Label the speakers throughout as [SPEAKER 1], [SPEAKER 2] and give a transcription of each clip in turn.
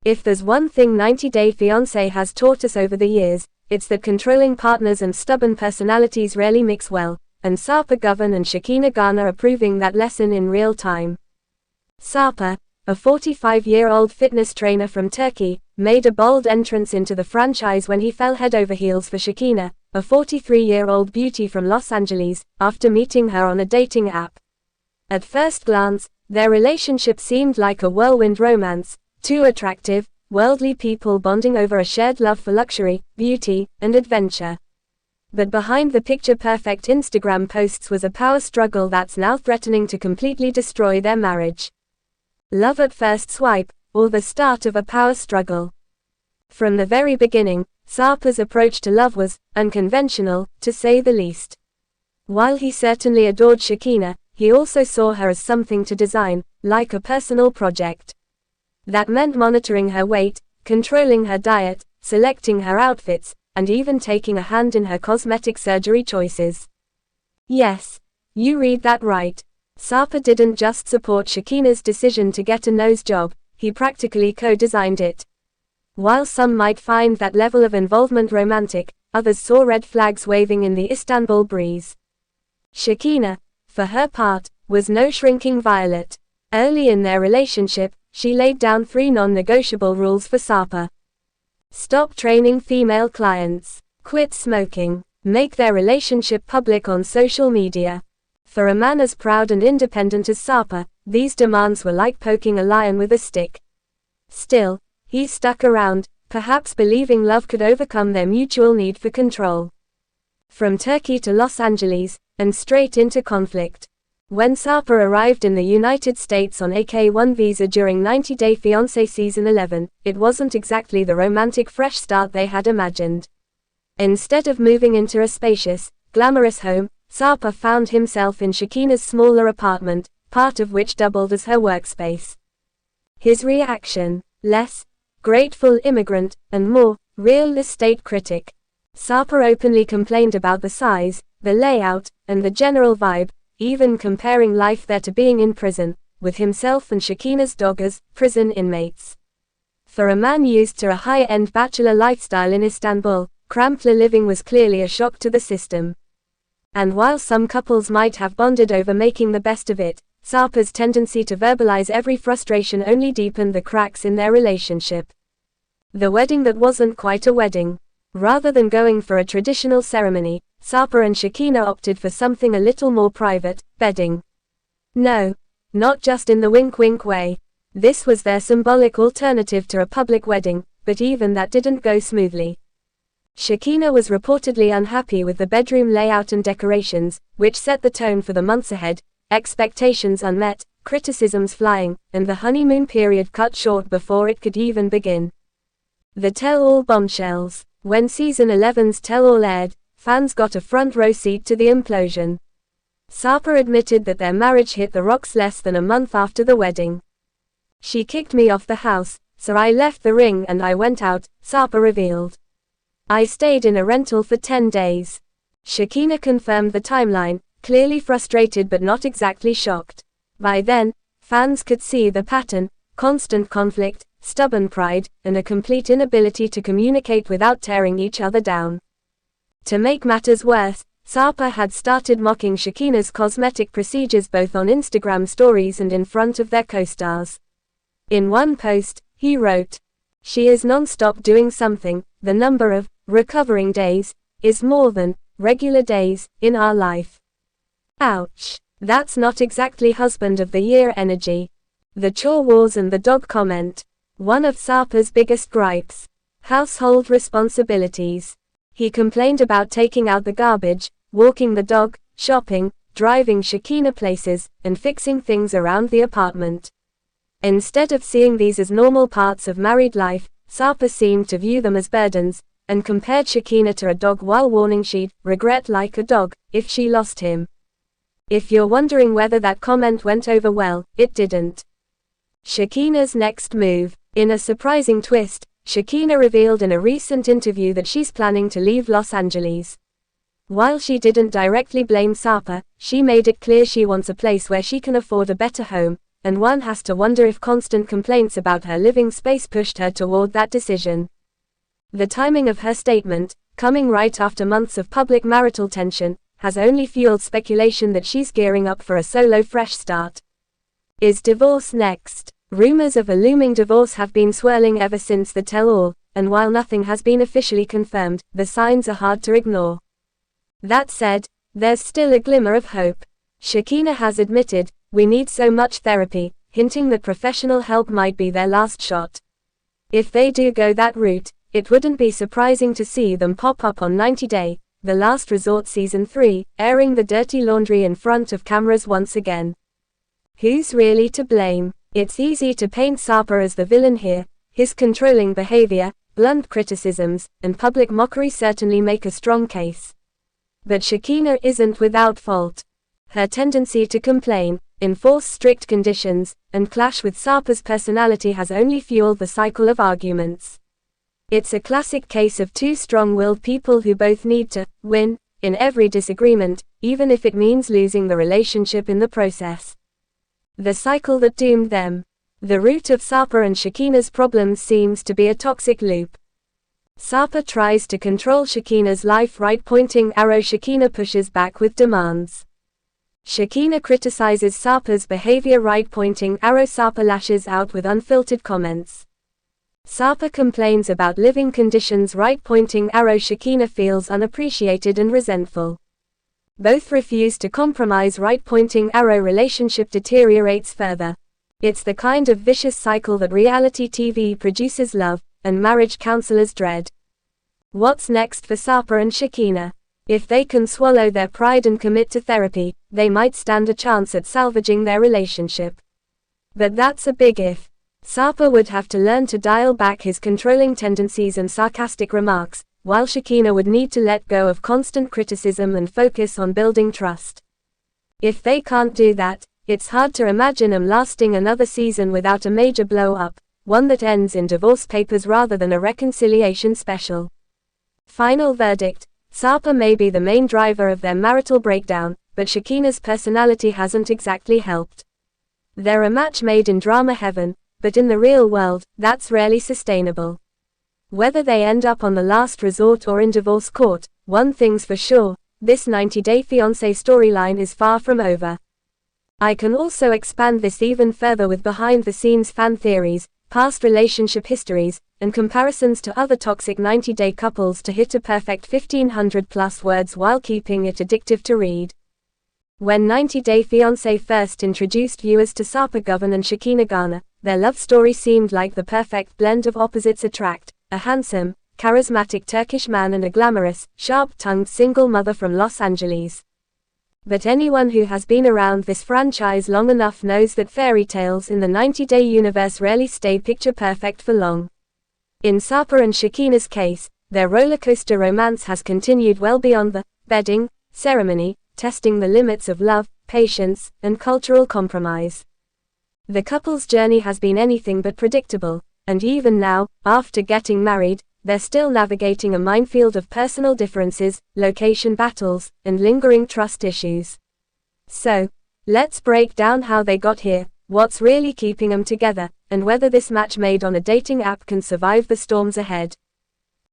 [SPEAKER 1] If there's one thing 90 Day Fiancé has taught us over the years, it's that controlling partners and stubborn personalities rarely mix well, and Sarper Govan and Shekinah Garner are proving that lesson in real time. Sarper, a 45-year-old fitness trainer from Turkey, made a bold entrance into the franchise when he fell head over heels for Shekinah, a 43-year-old beauty from Los Angeles, after meeting her on a dating app. At first glance, their relationship seemed like a whirlwind romance, two attractive, worldly people bonding over a shared love for luxury, beauty, and adventure. But behind the picture-perfect Instagram posts was a power struggle that's now threatening to completely destroy their marriage. Love at first swipe, or the start of a power struggle. From the very beginning, Sarper's approach to love was unconventional, to say the least. While he certainly adored Shekinah, he also saw her as something to design, like a personal project. That meant monitoring her weight, controlling her diet, selecting her outfits, and even taking a hand in her cosmetic surgery choices. Yes, you read that right. Sarper didn't just support Shekinah's decision to get a nose job, he practically co-designed it. While some might find that level of involvement romantic, others saw red flags waving in the Istanbul breeze. Shekinah, for her part, was no shrinking violet. Early in their relationship, she laid down 3 non-negotiable rules for Sarper. Stop training female clients. Quit smoking. Make their relationship public on social media. For a man as proud and independent as Sarper, these demands were like poking a lion with a stick. Still, he stuck around, perhaps believing love could overcome their mutual need for control. From Turkey to Los Angeles, and straight into conflict. When Sarper arrived in the United States on a K-1 visa during 90 Day Fiancé Season 11, it wasn't exactly the romantic fresh start they had imagined. Instead of moving into a spacious, glamorous home, Sarper found himself in Shekinah's smaller apartment, part of which doubled as her workspace. His reaction: less grateful immigrant, and more real estate critic. Sarper openly complained about the size, the layout, and the general vibe, even comparing life there to being in prison, with himself and Shekinah's dog as prison inmates. For a man used to a high-end bachelor lifestyle in Istanbul, cramped living was clearly a shock to the system. And while some couples might have bonded over making the best of it, Sarper's tendency to verbalize every frustration only deepened the cracks in their relationship. The wedding that wasn't quite a wedding. Rather than going for a traditional ceremony, Sarper and Shekinah opted for something a little more private: bedding. No, not just in the wink-wink way. This was their symbolic alternative to a public wedding, but even that didn't go smoothly. Shekinah was reportedly unhappy with the bedroom layout and decorations, which set the tone for the months ahead, expectations unmet, criticisms flying, and the honeymoon period cut short before it could even begin. The tell-all bombshells. When Season 11's tell-all aired, fans got a front-row seat to the implosion. Sarper admitted that their marriage hit the rocks less than a month after the wedding. "She kicked me off the house, so I left the ring and I went out," Sarper revealed. "I stayed in a rental for 10 days. Shekinah confirmed the timeline, clearly frustrated but not exactly shocked. By then, fans could see the pattern: constant conflict, stubborn pride, and a complete inability to communicate without tearing each other down. To make matters worse, Sarper had started mocking Shekinah's cosmetic procedures both on Instagram stories and in front of their co-stars. In one post, he wrote, "She is non-stop doing something. The number of recovering days is more than regular days in our life." Ouch. That's not exactly husband of the year energy. The chore wars and the dog comment. One of Sarper's biggest gripes: household responsibilities. He complained about taking out the garbage, walking the dog, shopping, driving Shekinah places, and fixing things around the apartment. Instead of seeing these as normal parts of married life, Sarper seemed to view them as burdens, and compared Shekinah to a dog while warning she'd regret like a dog if she lost him. If you're wondering whether that comment went over well, it didn't. Shekinah's next move. In a surprising twist, Shekinah revealed in a recent interview that she's planning to leave Los Angeles. While she didn't directly blame Sarper, she made it clear she wants a place where she can afford a better home, and one has to wonder if constant complaints about her living space pushed her toward that decision. The timing of her statement, coming right after months of public marital tension, has only fueled speculation that she's gearing up for a solo fresh start. Is divorce next? Rumors of a looming divorce have been swirling ever since the tell-all, and while nothing has been officially confirmed, the signs are hard to ignore. That said, there's still a glimmer of hope. Shekinah has admitted, "We need so much therapy," hinting that professional help might be their last shot. If they do go that route, it wouldn't be surprising to see them pop up on 90 Day, The Last Resort Season 3, airing the dirty laundry in front of cameras once again. Who's really to blame? It's easy to paint Sarper as the villain here. His controlling behavior, blunt criticisms, and public mockery certainly make a strong case. But Shekinah isn't without fault. Her tendency to complain, enforce strict conditions, and clash with Sarper's personality has only fueled the cycle of arguments. It's a classic case of two strong-willed people who both need to win in every disagreement, even if it means losing the relationship in the process. The cycle that doomed them. The root of Sarper and Shekinah's problems seems to be a toxic loop. Sarper tries to control Shekinah's life, right-pointing arrow. Shekinah pushes back with demands. Shekinah criticizes Sarper's behavior, right-pointing arrow. Sarper lashes out with unfiltered comments. Sarper complains about living conditions, right-pointing arrow. Shekinah feels unappreciated and resentful. Both refuse to compromise, right-pointing arrow. Relationship deteriorates further. It's the kind of vicious cycle that reality TV producers love, and marriage counselors dread. What's next for Sarper and Shekinah? If they can swallow their pride and commit to therapy, they might stand a chance at salvaging their relationship. But that's a big if. Sarper would have to learn to dial back his controlling tendencies and sarcastic remarks, while Shekinah would need to let go of constant criticism and focus on building trust. If they can't do that, it's hard to imagine them lasting another season without a major blow-up, one that ends in divorce papers rather than a reconciliation special. Final verdict: Sarper may be the main driver of their marital breakdown, but Shekinah's personality hasn't exactly helped. They're a match made in drama heaven, but in the real world, that's rarely sustainable. Whether they end up on The Last Resort or in divorce court, one thing's for sure: this 90-Day Fiancé storyline is far from over. I can also expand this even further with behind-the-scenes fan theories, past relationship histories, and comparisons to other toxic 90-day couples to hit a perfect 1,500+ words while keeping it addictive to read. When 90 Day Fiancé first introduced viewers to Sarper Govern and Shekinah Garner, their love story seemed like the perfect blend of opposites attract: a handsome, charismatic Turkish man and a glamorous, sharp-tongued single mother from Los Angeles. But anyone who has been around this franchise long enough knows that fairy tales in the 90-day universe rarely stay picture perfect for long. In Sarper and Shekinah's case, their rollercoaster romance has continued well beyond the bedding ceremony, testing the limits of love, patience, and cultural compromise. The couple's journey has been anything but predictable, and even now, after getting married, they're still navigating a minefield of personal differences, location battles, and lingering trust issues. So, let's break down how they got here, what's really keeping them together, and whether this match made on a dating app can survive the storms ahead.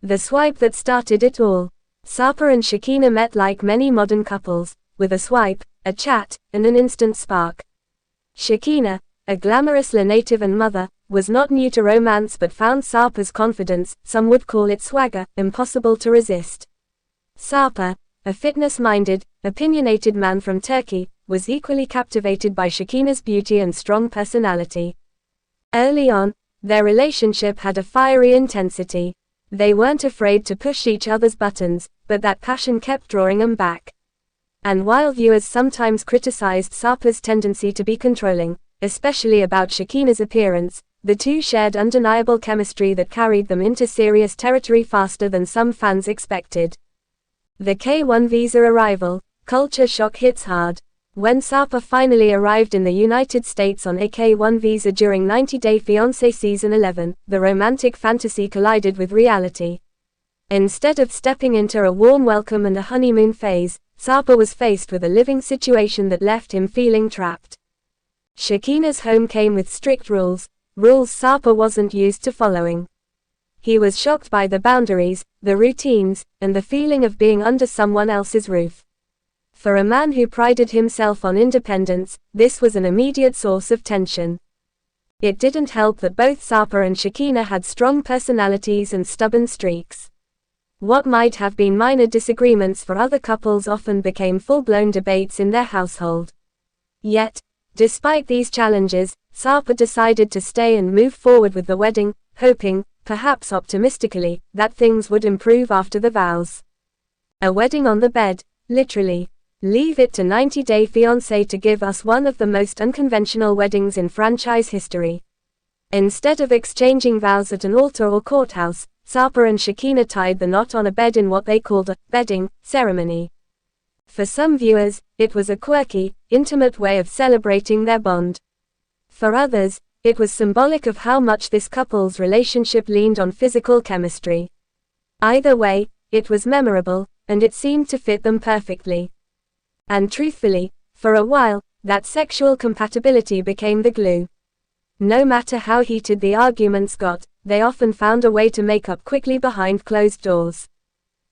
[SPEAKER 1] The swipe that started it all. Sarper and Shekinah met like many modern couples, with a swipe, a chat, and an instant spark. Shekinah, a glamorous native and mother, was not new to romance but found Sarper's confidence, some would call it swagger, impossible to resist. Sarper, a fitness-minded, opinionated man from Turkey, was equally captivated by Shekinah's beauty and strong personality. Early on, their relationship had a fiery intensity. They weren't afraid to push each other's buttons, but that passion kept drawing them back. And while viewers sometimes criticized Sarper's tendency to be controlling, especially about Shekinah's appearance, the two shared undeniable chemistry that carried them into serious territory faster than some fans expected. The K-1 visa arrival, culture shock hits hard. When Sarper finally arrived in the United States on a K-1 visa during 90 Day Fiancé Season 11, the romantic fantasy collided with reality. Instead of stepping into a warm welcome and a honeymoon phase, Sarper was faced with a living situation that left him feeling trapped. Shakina's home came with strict rules Sarper wasn't used to following. He was shocked by the boundaries, the routines, and the feeling of being under someone else's roof. For a man who prided himself on independence, this was an immediate source of tension. It didn't help that both Sarper and Shakina had strong personalities and stubborn streaks. What might have been minor disagreements for other couples often became full-blown debates in their household. Yet, despite these challenges, Sarper decided to stay and move forward with the wedding, hoping, perhaps optimistically, that things would improve after the vows. A wedding on the bed, literally. Leave it to 90 Day Fiancé to give us one of the most unconventional weddings in franchise history. Instead of exchanging vows at an altar or courthouse, Sarper and Shakina tied the knot on a bed in what they called a bedding ceremony. For some viewers, it was a quirky, intimate way of celebrating their bond. For others, it was symbolic of how much this couple's relationship leaned on physical chemistry. Either way, it was memorable, and it seemed to fit them perfectly. And truthfully, for a while, that sexual compatibility became the glue. No matter how heated the arguments got, they often found a way to make up quickly behind closed doors.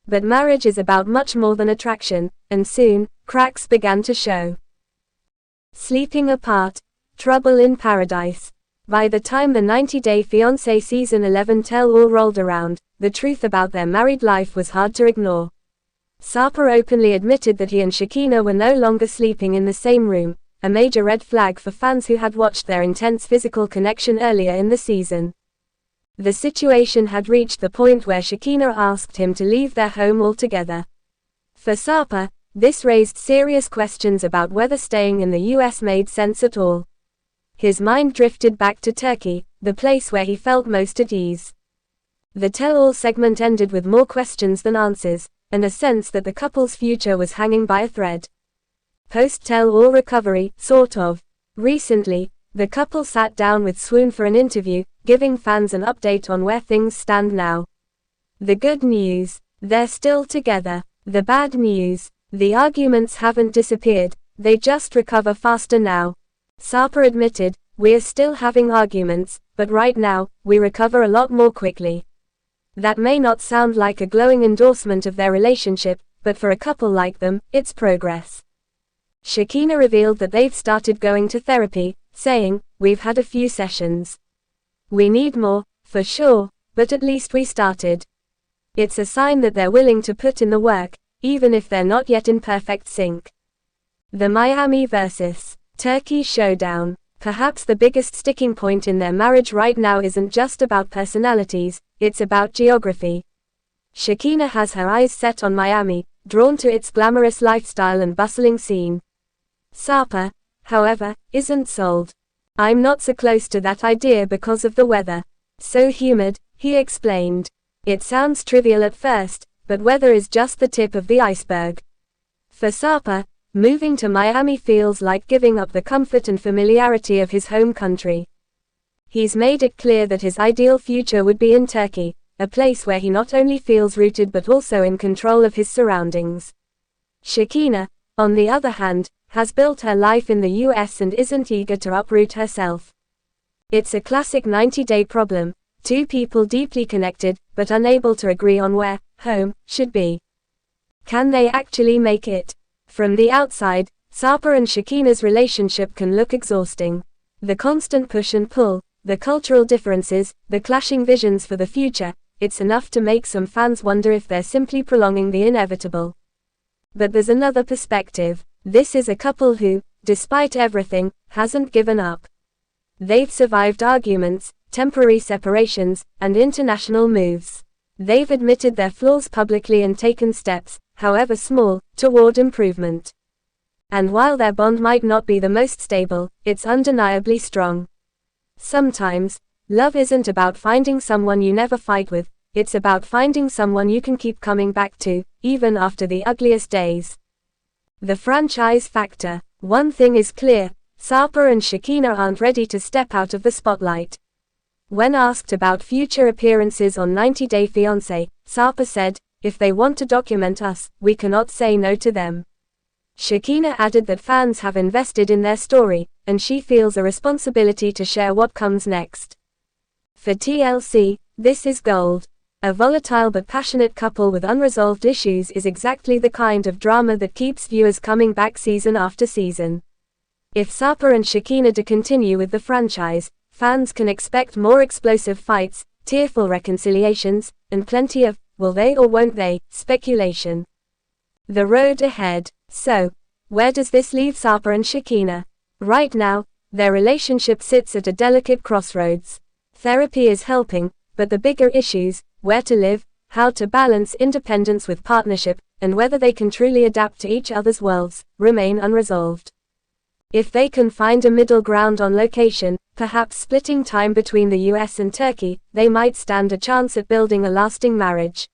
[SPEAKER 1] But marriage is about much more than attraction, and soon, cracks began to show. Sleeping apart, trouble in paradise. By the time the 90 Day Fiancé Season 11 tell-all rolled around, the truth about their married life was hard to ignore. Sarper openly admitted that he and Shakina were no longer sleeping in the same room, a major red flag for fans who had watched their intense physical connection earlier in the season. The situation had reached the point where Shakina asked him to leave their home altogether. For Sarper, this raised serious questions about whether staying in the US made sense at all. His mind drifted back to Turkey, the place where he felt most at ease. The tell-all segment ended with more questions than answers, and a sense that the couple's future was hanging by a thread. Post-tell-all recovery, sort of. Recently, the couple sat down with Swoon for an interview, giving fans an update on where things stand now. The good news: they're still together. The bad news: the arguments haven't disappeared, they just recover faster now. Sarper admitted, "We're still having arguments, but right now, we recover a lot more quickly." That may not sound like a glowing endorsement of their relationship, but for a couple like them, it's progress. Shakina revealed that they've started going to therapy, saying, "We've had a few sessions. We need more, for sure, but at least we started." It's a sign that they're willing to put in the work, even if they're not yet in perfect sync. The Miami vs. Turkey showdown. Perhaps the biggest sticking point in their marriage right now isn't just about personalities, it's about geography. Shakina has her eyes set on Miami, drawn to its glamorous lifestyle and bustling scene. Sarper, however, isn't sold. "I'm not so close to that idea because of the weather. So humid," he explained. It sounds trivial at first, but weather is just the tip of the iceberg. For Sarper, moving to Miami feels like giving up the comfort and familiarity of his home country. He's made it clear that his ideal future would be in Turkey, a place where he not only feels rooted but also in control of his surroundings. Shakina, on the other hand, has built her life in the US and isn't eager to uproot herself. It's a classic 90-day problem, two people deeply connected, but unable to agree on where home should be. Can they actually make it? From the outside, Sarper and Shakina's relationship can look exhausting. The constant push and pull, the cultural differences, the clashing visions for the future, it's enough to make some fans wonder if they're simply prolonging the inevitable. But there's another perspective. This is a couple who, despite everything, hasn't given up. They've survived arguments, temporary separations, and international moves. They've admitted their flaws publicly and taken steps, however small, toward improvement. And while their bond might not be the most stable, it's undeniably strong. Sometimes, love isn't about finding someone you never fight with, it's about finding someone you can keep coming back to, even after the ugliest days. The franchise factor. One thing is clear, Sarper and Shakina aren't ready to step out of the spotlight. When asked about future appearances on 90 Day Fiancé, Sarper said, "If they want to document us, we cannot say no to them. Shakina added that fans have invested in their story, and she feels a responsibility to share what comes next. For TLC, this is gold. A volatile but passionate couple with unresolved issues is exactly the kind of drama that keeps viewers coming back season after season. If Sarpa and Shakina do continue with the franchise, fans can expect more explosive fights, tearful reconciliations, and plenty of, will they or won't they, speculation. The road ahead. So, where does this leave Sarpa and Shakina? Right now, their relationship sits at a delicate crossroads. Therapy is helping, but the bigger issues, where to live, how to balance independence with partnership, and whether they can truly adapt to each other's worlds, remain unresolved. If they can find a middle ground on location, perhaps splitting time between the US and Turkey, they might stand a chance at building a lasting marriage.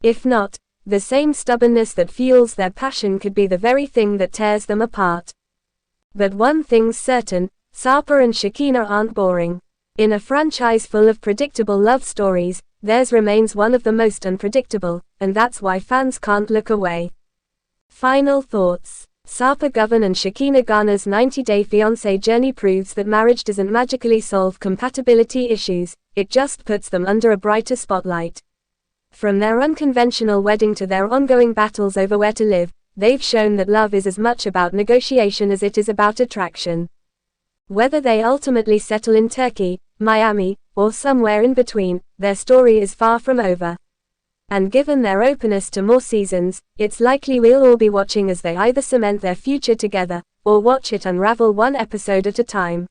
[SPEAKER 1] If not, the same stubbornness that fuels their passion could be the very thing that tears them apart. But one thing's certain, Sarpa and Shakina aren't boring. In a franchise full of predictable love stories, theirs remains one of the most unpredictable, and that's why fans can't look away. Final thoughts. Sarpa Govern and Shakina Garner's 90-day fiancé journey proves that marriage doesn't magically solve compatibility issues, it just puts them under a brighter spotlight. From their unconventional wedding to their ongoing battles over where to live, they've shown that love is as much about negotiation as it is about attraction. Whether they ultimately settle in Turkey, Miami, or somewhere in between, their story is far from over. And given their openness to more seasons, it's likely we'll all be watching as they either cement their future together, or watch it unravel one episode at a time.